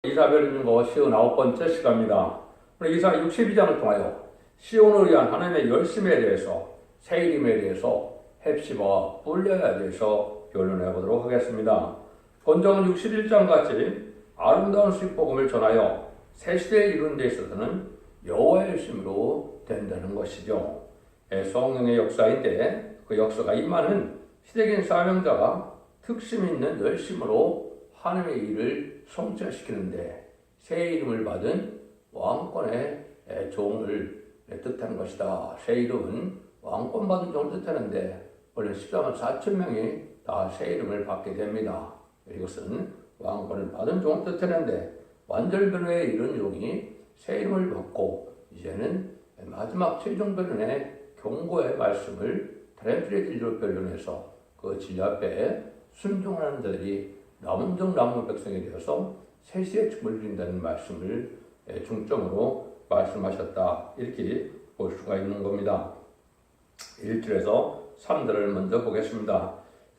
이사별님과 59번째 시간입니다. 오늘 이사 62장을 통하여 시온을 위한 하나님의 열심에 대해서, 새 이름에 대해서, 헵시바와 뿔려에 대해서 변론해 보도록 하겠습니다. 본정은 61장 같이 아름다운 수익복음을 전하여 새 시대에 이루는 데 있어서는 여호와의 열심으로 된다는 것이죠. 성령의 역사인데 그 역사가 임하는 시대적인 사명자가 특심 있는 열심으로 하나님의 일을 성취시키는데 새 이름을 받은 왕권의 종을 뜻하는 것이다. 새 이름은 왕권 받은 종을 뜻하는데 원래 14만 4천 명이 다 새 이름을 받게 됩니다. 이것은 왕권을 받은 종을 뜻하는데 완전변호에 이른 종이 새 이름을 받고 이제는 마지막 최종 변론의 경고의 말씀을 다른 진리로 변론해서 그 진리 앞에 순종하는 자들이 남은 백성에 대해서 세시의 축복을 드린다는 말씀을 중점으로 말씀하셨다. 이렇게 볼 수가 있는 겁니다. 1절에서 3절을 먼저 보겠습니다.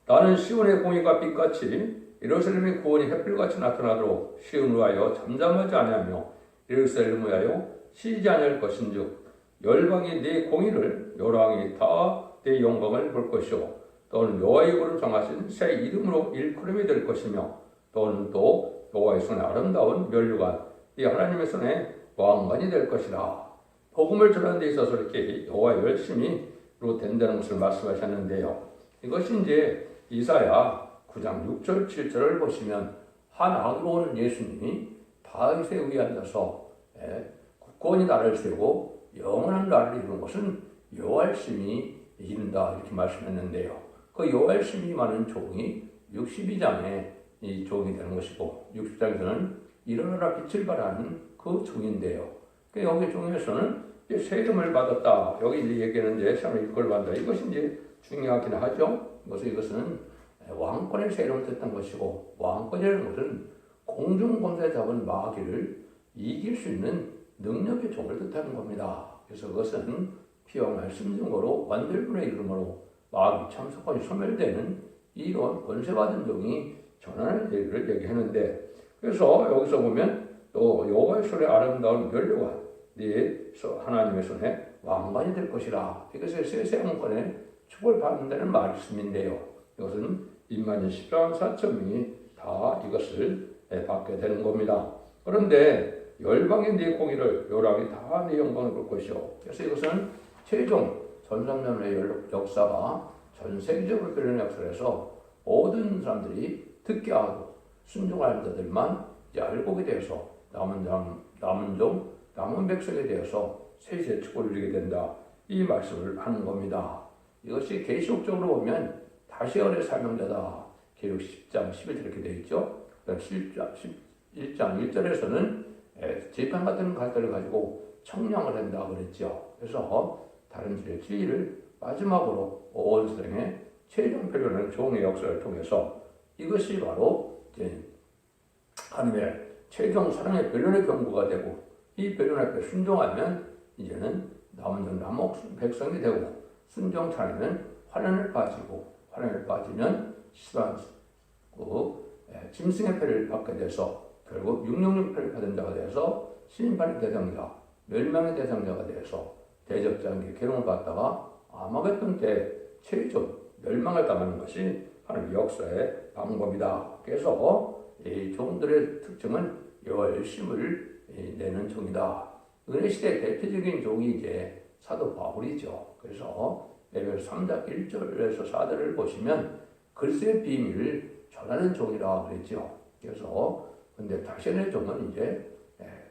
나는 시온의 공의가 빛같이 예루살렘의 구원이 햇불같이 나타나도록 시온을 위하여 잠잠하지 아니하며 예루살렘을 위하여 쉬지 아니할 것인즉 열방이 네 공의를 여러왕이 다 네 영광을 볼 것이요 또는 여호와의 이름으로 정하신 새 이름으로 일컬음이 될 것이며 또는 또 여호와의 손에 아름다운 면류관 이 하나님의 손에 왕관이 될 것이라. 복음을 전하는 데 있어서 이렇게 여호와의 열심히로 된다는 것을 말씀하셨는데요. 이것이 이제 이사야 9장 6절 7절을 보시면 한 악으로 오는 예수님이 다윗의 위에 앉아서 굳건히 나라를 세우고 영원한 나라를 이루는 것은 여호와의 열심히 이룬다 이렇게 말씀했는데요. 그 여호와의 열심히 많은 종이 62장에 이 종이 되는 것이고 60장에서는 일어나라 빛을 발하는 그 종인데요. 여기 종에서는 새 이름을 받았다. 여기 얘기하는데 참 이걸 받는다. 이것이 이제 중요하긴 하죠. 이것은 왕권의 새 이름을 뜻한 것이고 왕권이라는 것은 공중권세 잡은 마귀를 이길 수 있는 능력의 종을 뜻하는 겁니다. 그래서 그것은 피와 말씀 증거로 완전분의 이름으로 마귀 참석권이 소멸되는 이런 권세받은 종이 전하는 얘기를 얘기하는데 그래서 여기서 보면 또 여호와의 손에 아름다운 면류관 네 하나님의 손에 왕관이 될 것이라. 이것을 세세왕권에 축복을 받는다는 말씀인데요. 이것은 인만이 14만 4천 명이 다 이것을 받게 되는 겁니다. 그런데 열방의 네 공의를 여호와의 다 네 영광을 볼 것이요. 그래서 이것은 최종 전산면의 역사가 전 세계적으로 변하는 역사에서 모든 사람들이 듣게 하고 순종하는 자들만 이제 알고게 되어서 남은 백성에 대해서 세시의 축복을 누리게 된다. 이 말씀을 하는 겁니다. 이것이 계시록적으로 보면 다시엘의 사명자다. 계시록 10장 11절 이렇게 되어 있죠. 11장 1절에서는 재판 같은 갈대를 가지고 청량을 한다 그랬죠. 그래서 다른 진리를 마지막으로 온 세상의 최종 변론하는 종의 역사를 통해서 이것이 바로 이제 하나님의 최종 사랑의 변론의 경고가 되고 이 변론 앞에 순종하면 이제는 남은 백성이 되고 순종치 않으면 환난을 빠지고 환난을 빠지면 짐승의 패를 받게 돼서 결국 666 패를 받은 자가 돼서 심판의 대상자, 멸망의 대상자가 돼서 대적자에게 괴로움을 받다가 아마겟돈 때 최종 멸망을 당하는 것이 하나님의 역사의 방법이다. 그래서 이 종들의 특징은 여호와의 열심을 내는 종이다. 은혜시대 대표적인 종이 이제 사도 바울이죠. 그래서 에베소 3장 1절에서 4절을 보시면 글쎄의 비밀을 전하는 종이라 그랬죠. 그래서 근데 다시의 종은 이제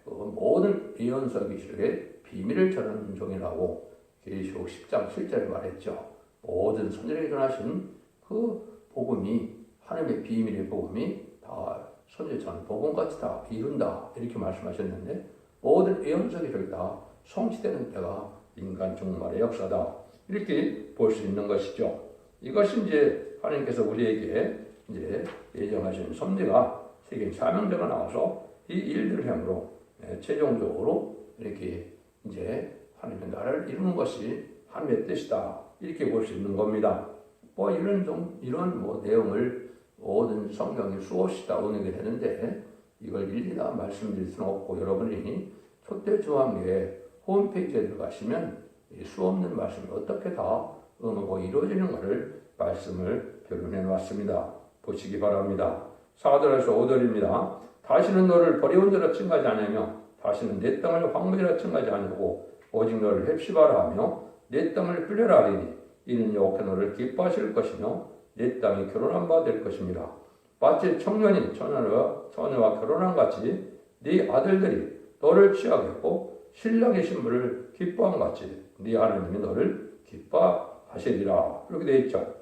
모든 예언서 기술의 비밀을 전하는 종이라고 계시록 10장 7절에 말했죠. 모든 선지자에게 전하신 그 복음이 하나님의 비밀의 복음이 다 선지자 전한 복음같이 다 이룬다 이렇게 말씀하셨는데 모든 예언서 기술 다 성취되는 때가 인간 종말의 역사다 이렇게 볼 수 있는 것이죠. 이것이 이제 하나님께서 우리에게 이제 예정하신 섭리가 세계 사명자가 나와서 이 일들을 향으로 최종적으로 이렇게 이제 하나님의 나라를 이루는 것이 하나님의 뜻이다 이렇게 볼 수 있는 겁니다. 이런 내용을 모든 성경이 수없이 다 은행이 되는데 이걸 일일이 다 말씀드릴 수는 없고 여러분이 초대주황교회 홈페이지에 들어가시면 이 수없는 말씀이 어떻게 다 응하고 이루어지는 것을 말씀을 변론해 놨습니다. 보시기 바랍니다. 4절에서 5절입니다. 다시는 너를 버려온 자라 칭하지 아니하며 다시는 내 땅을 황무지라 칭하지 아니하고 오직 너를 헵시바라 하며 내 땅을 불려라 하리니 이는 여호와께 너를 기뻐하실 것이며 내 땅이 결혼한 바 될 것입니다. 마치 청년이 처녀와 결혼한 같이 네 아들들이 너를 취하겠고 신랑의 신부를 기뻐한 같이 네 하나님이 너를 기뻐하시리라. 이렇게 되어 있죠.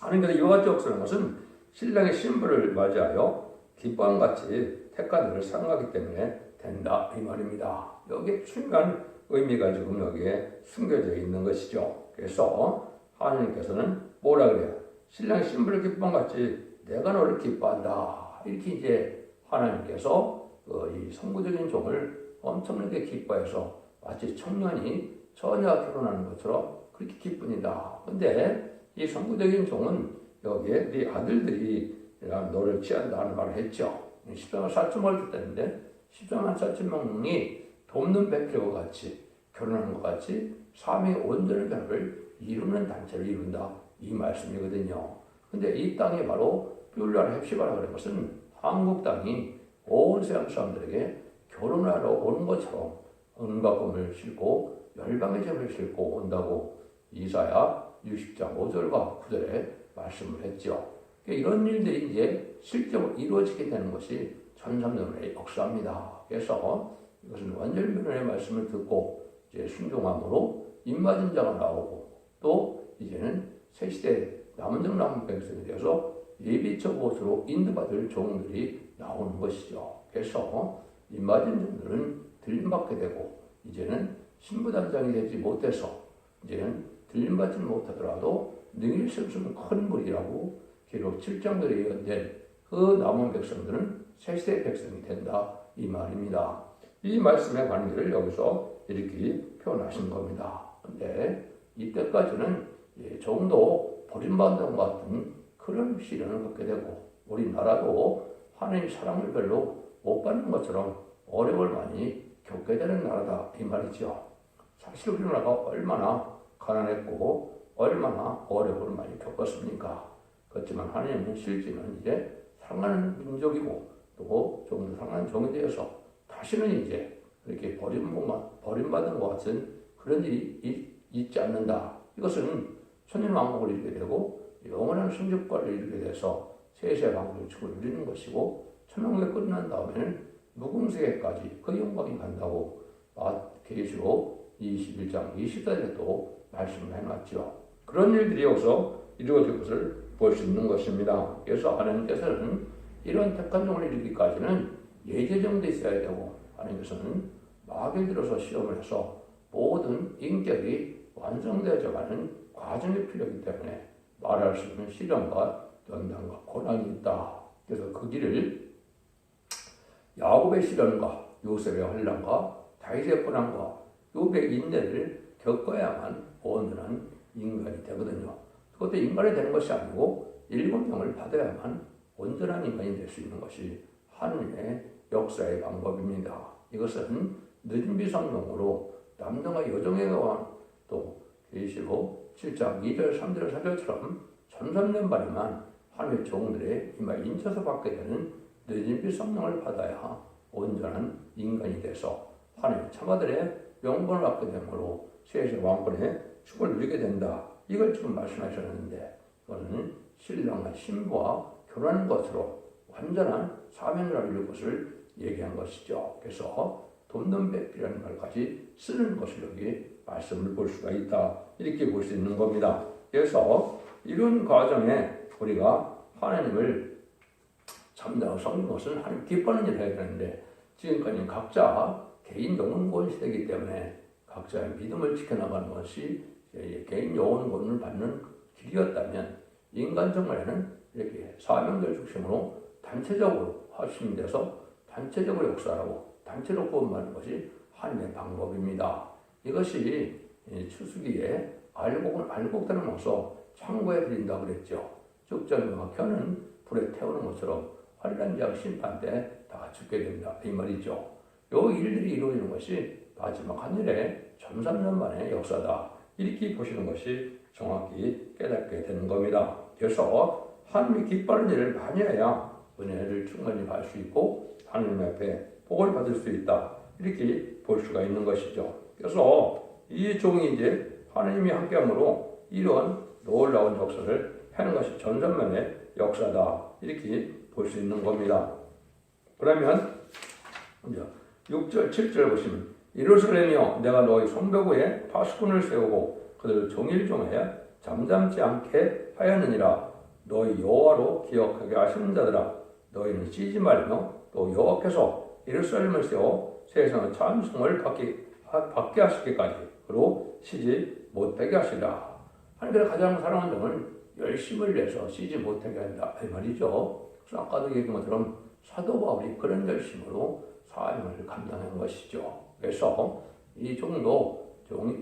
하나님께서 이와 같이 역사하는 것은 신랑의 신부를 맞이하여 기뻐한 같이 택한 을 사랑하기 때문에 된다 이 말입니다. 여기에 중요한 의미가 지금 여기에 숨겨져 있는 것이죠. 그래서 하나님께서는 뭐라 그래요? 신랑의 신부를 기뻐한 같이 내가 너를 기뻐한다. 이렇게 이제 하나님께서 이 성부적인 종을 엄청나게 기뻐해서 마치 청년이 처녀와 결혼하는 것처럼 그렇게 기쁩니다. 근데 이 성부적인 종은 여기에 네 아들들이 너를 취한다는 말을 했죠. 14만 4천명을 줬다는데 14만 4천명이 돕는 백제와 같이 결혼하는 것 같이 삼위 온전한 결합을 이루는 단체를 이룬다 이 말씀이거든요. 근데 이 땅이 바로 뷸라를 헵시바라 그런 것은 한국 땅이 온 세상 사람들에게 결혼하러 오는 것처럼 은과 금을 싣고 열방의 재물을 싣고 온다고 이사야 60장 5절과 9절에 말씀을 했죠. 이런 일들이 이제 실제로 이루어지게 되는 것이 천삼년의 역사입니다. 그래서 이것은 완전변론의 말씀을 듣고 이제 순종함으로 입맞은 자가 나오고 또 이제는 새 시대 남은 백성이 되어서 예비처 곳으로 인도받을 종들이 나오는 것이죠. 그래서 입맞은 종들은 들림받게 되고 이제는 신부단장이 되지 못해서 이제는 들림받지 못하더라도 능일 수 없는 큰 무리라고 기록 7장들에 예언된 그 남은 백성들은 새시대 백성이 된다 이 말입니다. 이 말씀의 관계를 여기서 이렇게 표현하신 겁니다. 그런데 이때까지는 정도 버림받는 것 같은 그런 시련을 겪게 되고 우리나라도 하나님 사랑을 별로 못 받는 것처럼 어려움을 많이 겪게 되는 나라다 이 말이죠. 사실 우리나라가 얼마나 가난했고 얼마나 어려움을 많이 겪었습니까? 그렇지만 하나님은 실제는 이제 사랑하는 민족이고 또 좀 더 사랑하는 종이 되어서 다시는 이제 그렇게 버림받은 것 같은 그런 일이 있지 않는다. 이것은 천년왕국을 이루게 되고 영원한 성적과를 이루게 돼서 세세 왕국의 축을 누리는 것이고 천왕국이 끝난 다음에는 무궁세계까지 그 영광이 간다고 계시록 21장 24절에 또 말씀을 해놨죠. 그런 일들이 여기서 이루어질 것을 볼 수 있는 것입니다. 그래서 하나님께서는 이런 택한 종을 이루기까지는 예제정도 있어야 되고 하나님께서는 마귀를 들어서 시험을 해서 모든 인격이 완성되어져가는 과정이 필요하기 때문에 말할 수 없는 시련과 연단과 고난이 있다. 그래서 그 길을 야곱의 시련과 요셉의 환난과 다윗의 고난과 욥의 인내를 겪어야만 온전한 인간이 되거든요. 그것도 인간이 되는 것이 아니고 7명을 받아야만 온전한 인간이 될 수 있는 것이 하느님의 역사의 방법입니다. 이것은 늦은비 성령으로 남성과 여종의 왕 또 계시록 7장 2절 3절 4절처럼 전선년 반에만 하나님의 종들의 이마에 인쳐서 받게 되는 늦은비 성령을 받아야 온전한 인간이 돼서 하나님의 참아들의 영광을 받게 되므로 세세 왕권의 축을 누리게 된다. 이걸 지금 말씀하셨는데 이거는 신랑과 신부와 결혼하는 것으로 완전한 사명을 이룰 것을 얘기한 것이죠. 그래서 돕는 백비라는 말까지 쓰는 것을 여기 말씀을 볼 수가 있다. 이렇게 볼 수 있는 겁니다. 그래서 이런 과정에 우리가 하나님을 참다고 섬기는 것은 하나님 기뻐하는 일을 해야 되는데 지금까지 각자 개인 영혼권 시대이기 때문에 각자의 믿음을 지켜나가는 것이 개인 영혼권을 받는 길이었다면 인간 정말에는 이렇게 사명절 중심으로 단체적으로 하심돼서 단체적으로 역사하고 단체로 구원받는 것이 하나님의 방법입니다. 이것이 추수기에 알곡들을 창고에 드린다고 그랬죠. 쭉정과 켜는 불에 태우는 것처럼 환란지역 심판 때 다 죽게 됩니다. 이 말이죠. 요 일들이 이루어지는 것이 마지막 하늘의 1300년 만의 역사다. 이렇게 보시는 것이 정확히 깨닫게 되는 겁니다. 그래서 하나님이 기뻐하는 일을 많이 해야 은혜를 충분히 받을 수 있고 하나님 앞에 복을 받을 수 있다. 이렇게 볼 수가 있는 것이죠. 그래서 이 종이 이제 하나님이 함께함으로 이런 놀라운 역사를 하는 것이 전전만의 역사다. 이렇게 볼 수 있는 겁니다. 그러면 6절, 7절 보시면 예루살렘이여 내가 너희 성벽 위에 파수꾼을 세우고 그들을 종일 종에 잠잠지 않게 하였느니라. 너희 여호와로 기억하게 하시는 자들아 너희는 쉬지 말며 또 여호와께서 예루살렘을 세워 세상의 찬송을 받게 하시기까지 그로 쉬지 못하게 하시라. 하나님께서 가장 사랑하는 점을 열심을 내서 쉬지 못하게 한다. 이 말이죠. 그래서 아까도 얘기한 것처럼 사도 바울이 그런 열심으로 사명을 감당한 것이죠. 그래서 이 종도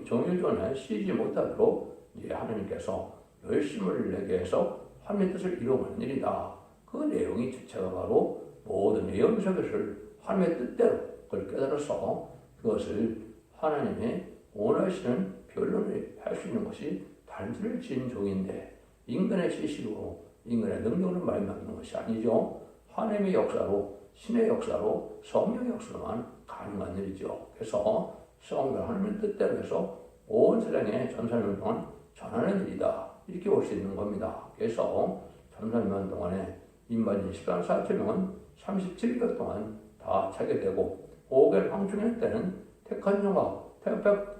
종일전에 쉬지 못하도록 이제 하나님께서 열심을 내게 해서 하나님의 뜻을 이루어가는 일이다. 그 내용이 주체가 바로 모든 예언서기를 하나님의 뜻대로 그걸 깨달아서 그것을 하나님의 원하시는 변론을 할 수 있는 것이 단지를 지은 종인데 인간의 지식으로 인간의 능력으로 말미암는 것이 아니죠. 하나님의 역사로 신의 역사로 성령의 역사로만 가능한 일이죠. 그래서 성경 하나님의 뜻대로 해서 온 세상에 전사년 동안 전하는 일이다. 이렇게 볼 수 있는 겁니다. 그래서 전사년 동안에 인반인 14만 4천 명은 37개월 동안 다 차게 되고 5개월 황충일 때는 택한 종과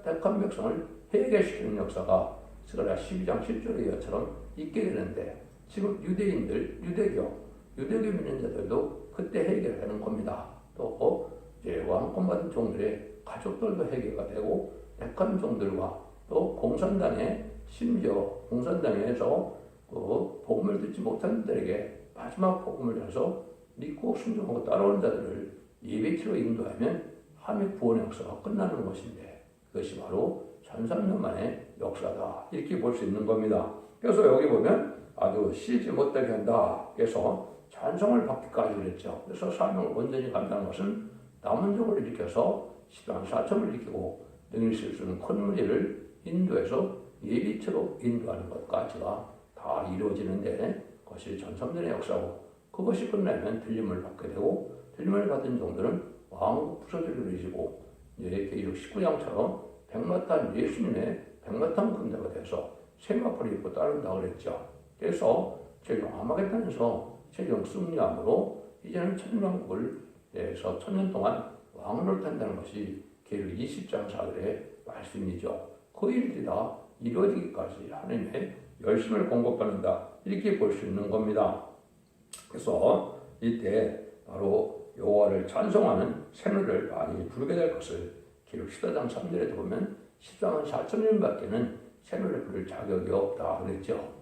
택한 백성을 회개시키는 역사가 스가랴 12장 10절의 이하처럼 있게 되는데 지금 유대인들, 유대교 믿는 자들도 그때 해결하는 겁니다. 또 이제 왕권 받은 종들의 가족들도 해결가 되고 택한 종들과 또 공산당에 심지어 공산당에서 그 복음을 듣지 못한 자들에게 마지막 복음을 줘서 믿고 순종하고 따라오는 자들을 예배치로 인도하면 하나님의 구원의 역사가 끝나는 것인데 그것이 바로 1300년 만의 역사다. 이렇게 볼 수 있는 겁니다. 그래서 여기 보면 아주 쉬지 못하게 한다. 그래서 찬송을 받기까지 그랬죠. 그래서 사명을 온전히 감당한 것은 남은 종을 일으켜서 10만 4천을 일으키고 능히 쓸 수 있는 큰 무리를 인도해서 예비체로 인도하는 것까지가 다 이루어지는데 그것이 1300년의 역사고 그것이 끝나면 들림을 받게 되고 들림을 받은 종들은 왕국 부서지를 이루어지고 계시록 19장처럼 백마탄 예수님의 백마탄 군대가 돼서 세마포를 입고 따른다고 그랬죠. 그래서 최종 아마겟돈에서 최종 승리함으로 이제는 천년왕국을 해서 1000년 동안 왕을 탄다는 것이 계시록 20장 4절의 말씀이죠. 그 일들이 다 이루어지기까지 하나님의 열심을 공급받는다. 이렇게 볼 수 있는 겁니다. 그래서 이때 바로 여호와를 찬송하는 새노래를 많이 부르게 될 것을 기록 14장 3절에도 보면 14만 4천 년밖에는 새노래 부를 자격이 없다 그랬죠.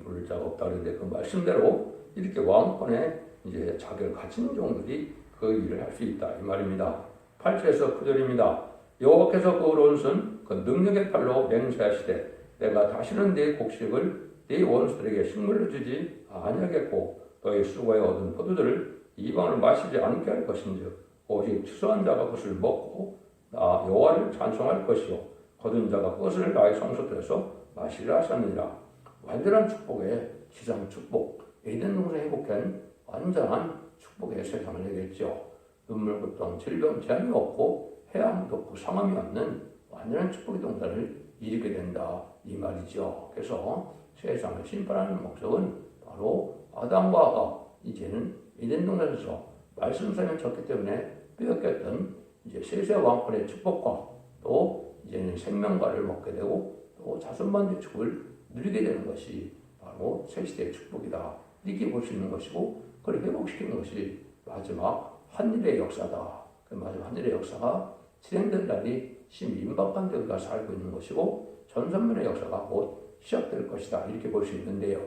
부를 자가 없다 그랬는데 그 말씀대로 이렇게 왕권의 이제 자격을 가진 종들이 그 일을 할 수 있다 이 말입니다. 8절에서 9절입니다. 여호와께서 그 오른손 그 능력의 팔로 맹세하시되 내가 다시는 네 곡식을 네 원수들에게 식물로 주지 아니하겠고 너희 수고에 얻은 포도들을 이방으로 마시지 않게 할 것인즉 오직 추수한 자가 그것을 먹고 나 여호와를 찬송할 것이요 거둔 자가 그것을 나의 성소들에서 마시리라 하셨느니라. 완전한 축복의 지상 축복, 에덴 동산에 회복한 완전한 축복의 세상을 내겠죠. 눈물, 고통, 질병, 재앙이 없고 해양도 없고 상함이 없는 완전한 축복의 동산을 이루게 된다 이 말이죠. 그래서 세상을 심판하는 목적은 바로 아담과 하가 이제는 에덴 동산에서 말씀상에 졌기 때문에 빼앗겼던 이제 세세 왕권의 축복과 또 이제는 생명과를 먹게 되고 또 자손만의 축복을 누리게 되는 것이 바로 새 시대의 축복이다. 이렇게 볼 수 있는 것이고 그걸 회복시키는 것이 마지막 한일의 역사다. 그 마지막 한일의 역사가 진행된 날이 심히 임박한 데 우리가 살고 있는 것이고 전선문의 역사가 곧 시작될 것이다. 이렇게 볼 수 있는데요.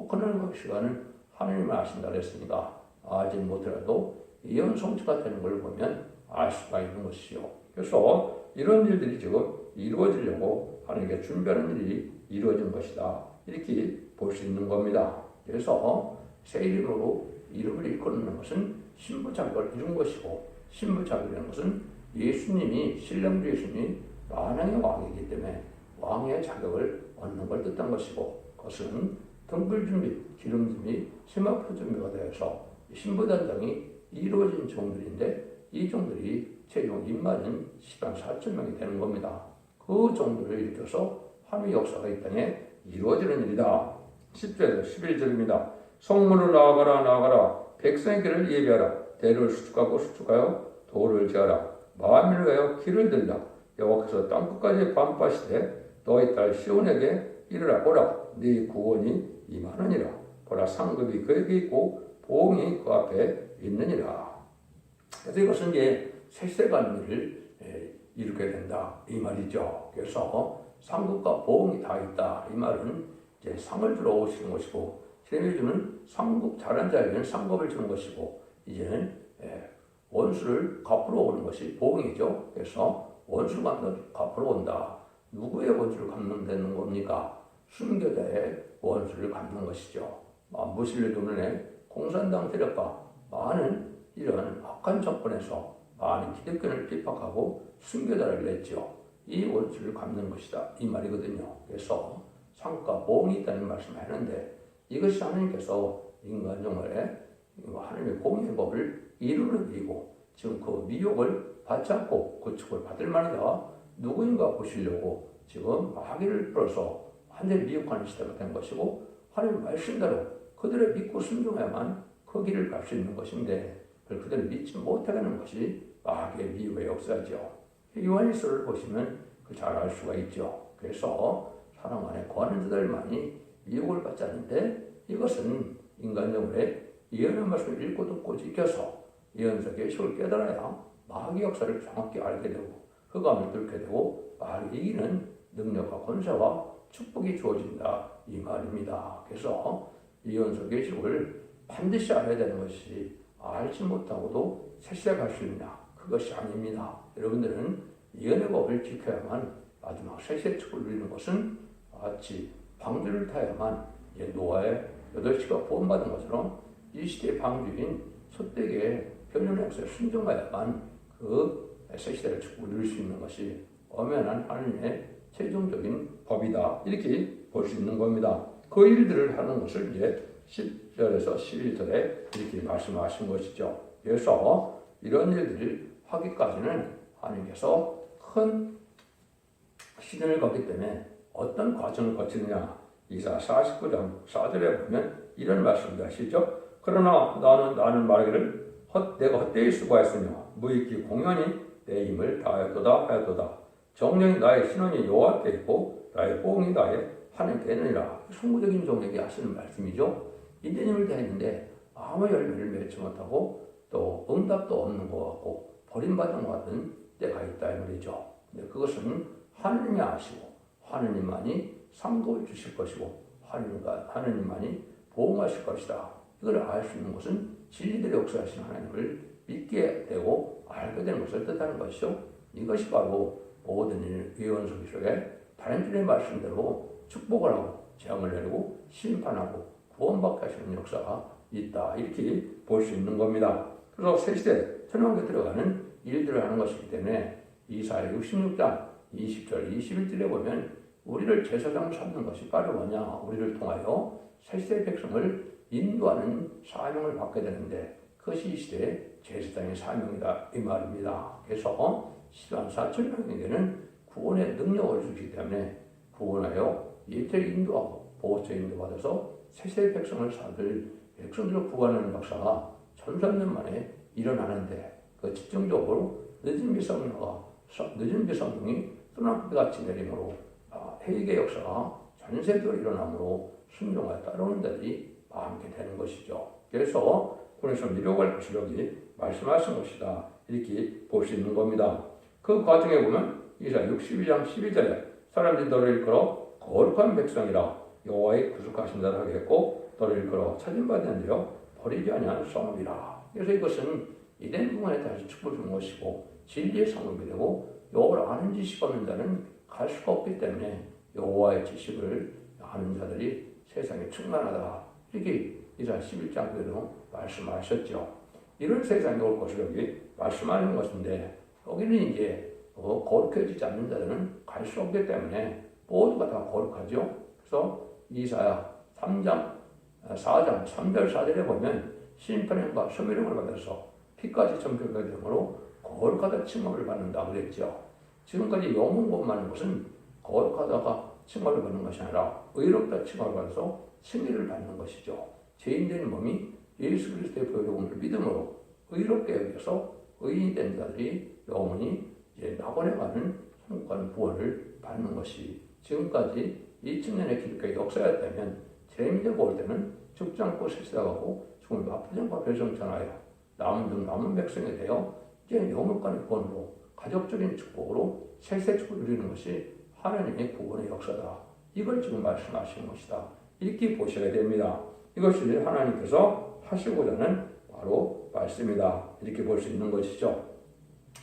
그런 시간은 하나님을 아신다 그랬으니까 알지 못하더라도 예언 성취가 되는 걸 보면 알 수가 있는 것이죠. 그래서 이런 일들이 지금 이루어지려고 하나님께 준비하는 일이 이루어진 것이다. 이렇게 볼 수 있는 겁니다. 그래서 새 이름으로 이름을 일컫는 것은 신부 자격을 이룬 것이고, 신부 자격이라는 것은 예수님이 신령주 예수님이 만왕의 왕이기 때문에 왕의 자격을 얻는 걸 뜻한 것이고, 그것은 등불 준비, 기름 준비, 세마포 준비가 되어서 신부 단장이 이루어진 종들인데, 이 종들이 최종 인마는 10만 4천 명이 되는 겁니다. 그 종들을 일으켜서 하나님의 역사가 이 땅에 이루어지는 일이다. 10절에서 11절입니다. 성문으로 나아가라 나아가라. 백성의 길을 예비하라. 대를 수축하고 수축하여 돌을 제하라. 만민을 위하여 길을 들라. 여호와께서 땅끝까지 반파시되 너희 딸 시온에게 이르라. 보라, 네 구원이 임하느니라. 보라, 상급이 그에게 있고 보응이 그 앞에 있느니라. 그래서 이것은 이제 세세간일을 이루게 된다 이 말이죠. 그래서 상급과 보응이 다 있다 이 말은 이제 상을 주러 오시는 것이고, 세례를 주는 상급 잘한 자에게는 상급을 주는 것이고, 이제는 원수를 갚으러 오는 것이 보응이죠. 그래서 원수를 갚으러 온다. 누구의 원수를 갚는다는 겁니까? 순교자의 원수를 갚는 것이죠. 무신뢰 도면에 공산당 세력과 많은 이런 악한 정권에서 많은 기독교를 핍박하고 순교자를 냈죠. 이 원수를 갚는 것이다 이 말이거든요. 그래서 상과 보응이 있다는 말씀을 하는데, 이것이 하나님께서 인간 영혼에 하나님의 공의 법을 이루는 일이고, 지금 그 미혹을 받지 않고 구축을 받을 만하다 누구인가 보시려고 지금 마귀를 풀어서 완전히 미혹하는 시대가 된 것이고, 하나님 말씀대로 그들을 믿고 순종해야만 그 길을 갈 수 있는 것인데, 그들을 믿지 못하게 하는 것이 마귀의 미혹의 역사죠. 요한일서를 보시면 잘 알 수가 있죠. 그래서 사랑 안에 거하는 자들만이 미혹을 받지 않는데, 이것은 인간 영혼에 예언의 말씀을 읽고 듣고 지켜서 예언서 계시를 깨달아야 마귀 역사를 정확히 알게 되고 흑암을 뚫게 되고 마귀를 이기는 능력과 권세와 축복이 주어진다 이 말입니다. 그래서 예언서 계시를 반드시 알아야 되는 것이, 알지 못하고도 세세갈 수 있냐? 그것이 아닙니다. 여러분들은 예언의 법을 지켜야만 마지막 세세 축복을 누리는 것은 마치 방주를 타야만 노아의 8시가 구원받은 것처럼 이 시대의 방주인 소떼기의 변론의 역사에 순종하야만 그 세시대를 축복을 누릴 수 있는 것이 엄연한 하나님의 최종적인 법이다. 이렇게 볼 수 있는 겁니다. 그 일들을 하는 것을 이제 10절에서 11절에 이렇게 말씀하신 것이죠. 그래서 이런 일들을 하기까지는 하나님께서 큰 시련을 거기 때문에 어떤 과정을 거치느냐, 이사 49장 4절에 보면 이런 말씀을 하시죠. 그러나 나는 말하기를 내가 헛되이 수고하였으며 무익히 공연히 내 힘을 다하였도다 하였도다. 정령이 나의 신원이 여호와께 있고 나의 보응이 나의 하나님께 있느니라. 성구적인 종에게 하시는 말씀이죠. 인내심을 다했는데 아무 열매를 맺지 못하고 또 응답도 없는 것 같고 버림받은 것 같은 때가 있다 이 말이죠. 근데 그것은 하느님이 아시고 하느님만이 상급을 주실 것이고 하느님만이 보응하실 것이다. 이걸 알 수 있는 것은 진리들의 역사하신 하나님을 믿게 되고 알게 되는 것을 뜻하는 것이죠. 이것이 바로 모든 예언서 속에 다른 줄의 말씀대로 축복을 하고 재앙을 내리고 심판하고 구원받게 하시는 역사가 있다. 이렇게 볼 수 있는 겁니다. 그래서 새시대 천왕국에 들어가는 일들을 하는 것이기 때문에 이사야 66장 20절 21절에 보면 우리를 제사장 삼는 것이 바로 뭐냐, 우리를 통하여 새시대 백성을 인도하는 사명을 받게 되는데, 그것이 이 시대의 제사장의 사명이다 이 말입니다. 그래서 10만 4천 명에게는 구원의 능력을 주기 때문에 구원하여 예태를 인도하고 보호처 인도받아서 새세 백성을 사들 백성들을 구원하는 역사가 1300년 만에 일어나는데, 그 집중적으로 늦은 비성령이 소나기같이 내림으로 회개의 역사가 전 세계로 일어나므로 순종하여 따르는 자들이 많게 되는 것이죠. 그래서 그래서 미혹을 하시려기 말씀하신 것이다 이렇게 볼 수 있는 겁니다. 그 과정에 보면 이사야 62장 12절에 사람들이 너를 일컬어 거룩한 백성이라 여호와의 구속하신 자라 하겠고 너를 일컬어 찾음받은 자여 버리지 아니한 성읍이라. 그래서 이것은 이된 부분에 다시 축복을 주는 것이고 진리의 성읍이 되고 여호와를 아는 지식이 없는 자는 갈 수가 없기 때문에 여호와의 지식을 아는 자들이 세상에 충만하다. 이렇게 이사야 11장 그대로 말씀하셨죠. 이런 세상이 올 것을 여기 말씀하는 것인데 여기는 이제 거룩해지지 않는 자들은 갈 수 없기 때문에 모두가 다 거룩하죠. 그래서 이사야 3장 4장 3절 4절에 보면 심판과 소멸형을 받아서 피까지 점결되게 되므로 거룩하다 칭함을 받는다 그랬죠. 지금까지 영혼 것만 것은 거룩하다가 칭함을 받는 것이 아니라 의롭다 칭함을 받아서 승리를 받는 것이죠. 죄인된 몸이 예수 그리스도의 보혈을 믿음으로 의롭게 여겨서 의인이 된 자들이 영원히 이제 낙원에 가는 천국과는 구원을 받는 것이 지금까지 2000년의 기독교의 역사였다면 재림되고 올 때는 죽지 않고 실세하고 죽음을 아프지 않고 별성천하여 남은 백성이 되어 이제 영원간의 구원으로 가족적인 축복으로 세세 축복을 누리는 것이 하나님의 구원의 역사다. 이걸 지금 말씀하시는 것이다. 이렇게 보셔야 됩니다. 이것이 하나님께서 하시고자 하는 바로 말씀이다. 이렇게 볼 수 있는 것이죠.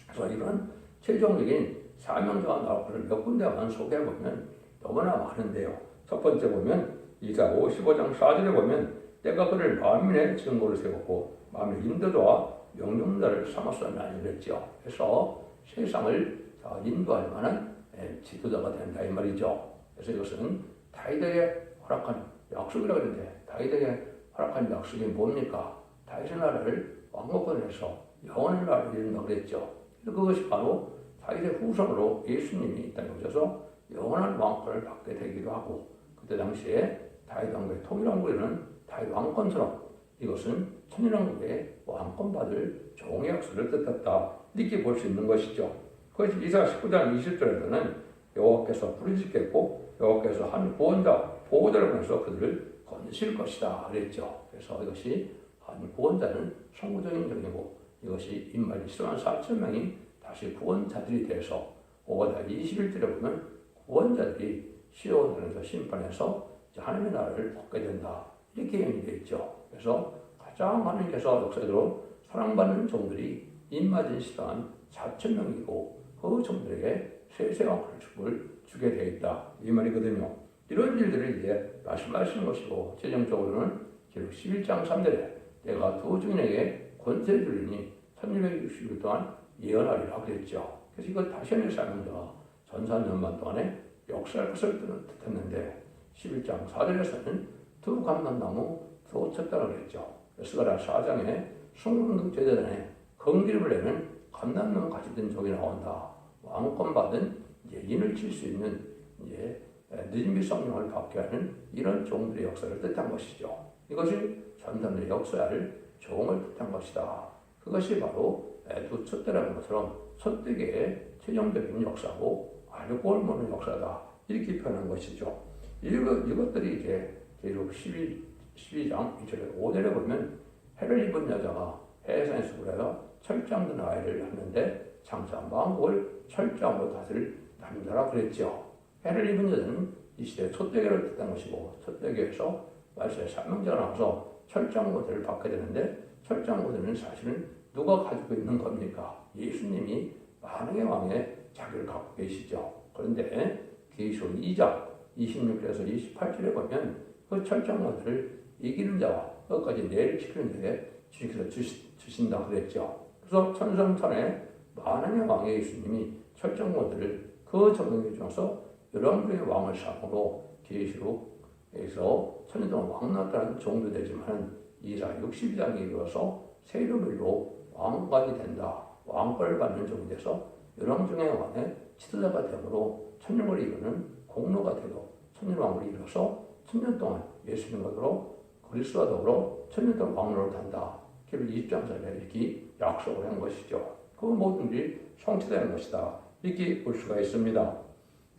그래서 이런 최종적인 사명자와 나라를 몇 군데만 소개해보면 너무나 많은데요. 첫 번째 보면 이사 55장 4절에 보면 때가 그를 만민의 증거를 세웠고 만민의 인도자와 명령자를 삼았으나 이랬죠. 그래서 세상을 인도할 만한 지도자가 된다 이 말이죠. 그래서 이것은 다윗에게 허락한 약속이라고 하는데 다윗에게 허락한 약속이 뭡니까? 다윗의 나라를 왕국을 해서 영원한 나라를 이룬다고 그랬죠. 그것이 바로 다윗의 후손으로 예수님이 이 땅에 오셔서 영원한 왕권을 받게 되기도 하고 그때 당시에 다윗 왕국의 통일왕국에는 다윗 왕권처럼 이것은 천일왕국의 왕권받을 종의 약속을 뜻했다. 이렇게 볼 수 있는 것이죠. 그것이 이사 19장 20절에서는 여호와께서 부르짖겠고 여호와께서 한 구원자 보호자를 보내서 그들을 건실 것이다 그랬죠. 그래서 이것이 한 구원자는 성구적인 정이고 이것이 인말이 10만 4천 명이 다시 구원자들이 돼서 5장 21절에 보면 구원자들이 시온에서 심판해서 하나님의 나라를 얻게 된다. 이렇게 얘기되어 있죠. 그래서 가장 하나님께서 역사적으로 사랑받는 종들이 입맞은 시간 4천 명이고 그 종들에게 세세한 축복을 주게 되어 있다. 이 말이거든요. 이런 일들을 이제 말씀하시는 것이고 최종적으로는 기록 11장 3절에 내가 두 증인에게 권세를 주리니 1260일 동안 예언하리라 그랬죠. 그래서 이걸 다시 한번 사명자가 전산년만 동안에 역사할 것을 뜻했는데 11장 4절에서는 두 감람나무 두 쳤다고 그랬죠. 스가랴 4장에 숭근급 제자단에 건기름을 내는 감람나무 같이 든 종이 나온다. 왕권 받은 이제 인을 칠 수 있는 이제 느진비 성령을 받게 하는 이런 종들의 역사를 뜻한 것이죠. 이것이 전산의 역사를 종을 뜻한 것이다. 그것이 바로 두 촛대라는 것처럼 촛대계의 최종적인 역사고 알고 옳은 역사다. 이렇게 표현한 것이죠. 이것들이 이제 기록 12장 2절에 5절에 보면 해를 입은 여자가 해산에 수고하여 철장든 아이를 하는데 장차 만국을 철장으로 다스릴 남자라 그랬죠. 해를 입은 여자는 이 시대의 촛대계를 뜻한 것이고 촛대계에서 말세의 사명자가 나와서 철장고대를 받게 되는데 철장고대는 사실은 누가 가지고 있는 겁니까? 예수님이 만왕의 왕의 자기를 갖고 계시죠. 그런데 계시록 2장 26절에서 28절에 보면 그 철장고대를 이기는 자와 끝까지 내를 지키는 자에게 주께서 주신다 그랬죠. 그래서 천성천에 만왕의 왕의 예수님이 철장고대를 그 정령에 중에서 열왕중의 왕을 삼으로 계시록에서 천년 동안 왕나라는 종도 되지만 이사 62장에 이르러서 새 이름으로 왕관이 된다. 왕권을 받는 종이 돼서 열왕중의 왕의 지도자가 되므로 천년을 이루는 공로가 되고 천년왕을 이뤄서 천년 동안 예수님과 더불어 그리스도와 더불어 천년 동안 왕로를 단다. 기록 20장에 이렇게 약속을 한 것이죠. 그 모든 일이 성취되는 것이다. 이렇게 볼 수가 있습니다.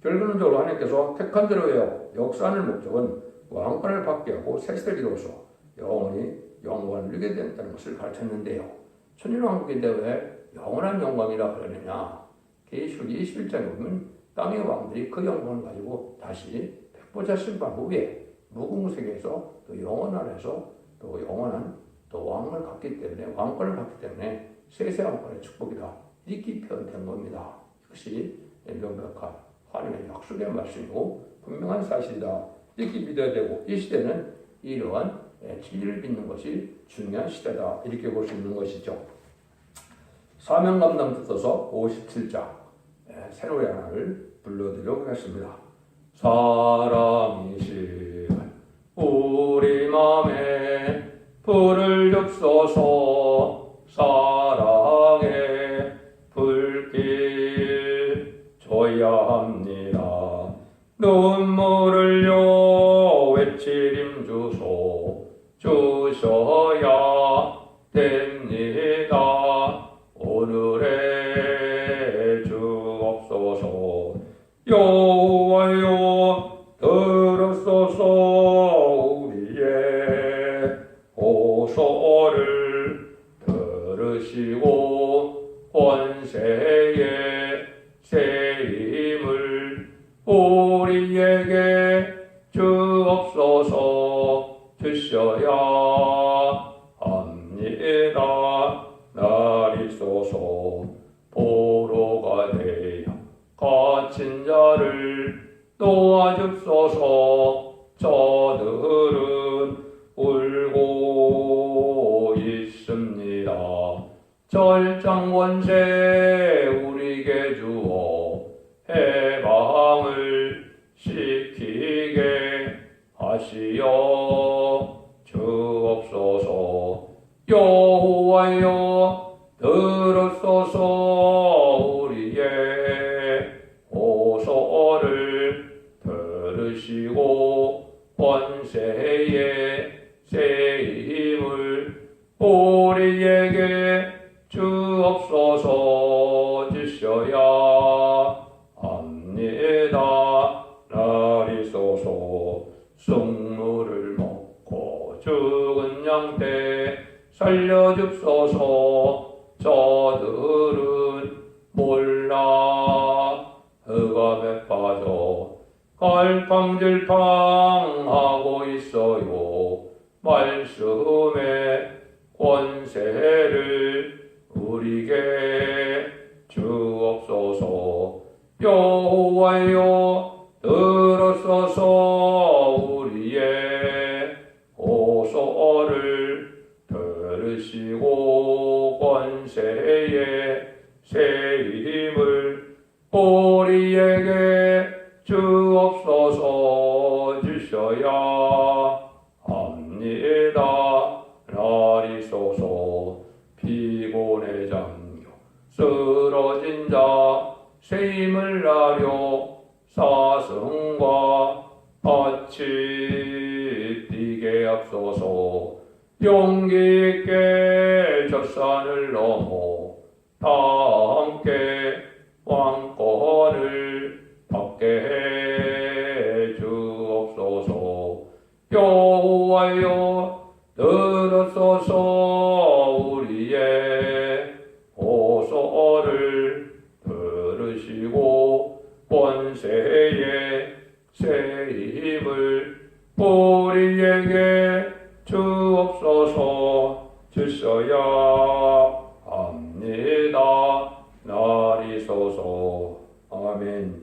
결론적으로 하나님께서 택한 대로의 역사하는 목적은 왕권을 받게 하고 세세를 이루어서 영원히 영광을 누리게 된다는 것을 가르쳤는데요. 천일왕국인데 왜 영원한 영광이라 그러느냐? 계시록 21장에 보면 땅의 왕들이 그 영광을 가지고 다시 백보자 심판 후에 무궁세계에서 또 영원하에서 또 영원한 또 왕을 갖기 때문에 왕권을 갖기 때문에 세세 왕권의 축복이다. 이렇게 표현된 겁니다. 이것이 명백한 하나님의 약속의 말씀이고 분명한 사실이다. 이렇게 믿어야 되고 이 시대는 이러한 진리를 믿는 것이 중요한 시대다. 이렇게 볼 수 있는 것이죠. 사명 감당 뜻서 57장 새로운 하나를 불러드리도록 하겠습니다. 사랑이신 우리 맘에 불을 줍소서. 사랑의 불길 줘야 합니다. 눈물을 외치림 주셔야 됩니다. 오늘의 주옵소서. 여호와여 들으소서. 우리의 호소를 들으시고 권세의 세임을 우리에게 주옵소서. 주셔야 합니다. 나리소서. 보로가 되어 갇힌 자를 도와줍소서. 저들은 울고 있습니다. 절장 권세 우리에게 주어 해방을 시키게 하시어 주옵소서. 여호와여 들으소서. 우리의 호소를 들으시고 권세의 세임을 우리에게 주옵소서. 주셔야 합니다. 나리소서. 쑥물을 먹고 죽은 양 때 살려줍소서. 저들은 몰라 흑암에 빠져 갈팡질팡하고 있어요. 말씀의 권세를 우리에게 주옵소서. 여호와여 들으소서. 우리의 호소를 들으시고 권세의 세임을 우리에게 주옵소서. 주셔야 합니다. 나리소서. 피곤에 잠겨 쓰러진 자 세임을 나려 사승과 같이 뛰게 앞서서 용기 있게 젖산을 넘어 다 함께 왕권을 받게 해 주옵소서. 여호와여 들으소서. 우리의 호소를 들으시고 권세의 세임을 우리에게 주옵소서. 주셔야 합니다. 나리소서. 아멘.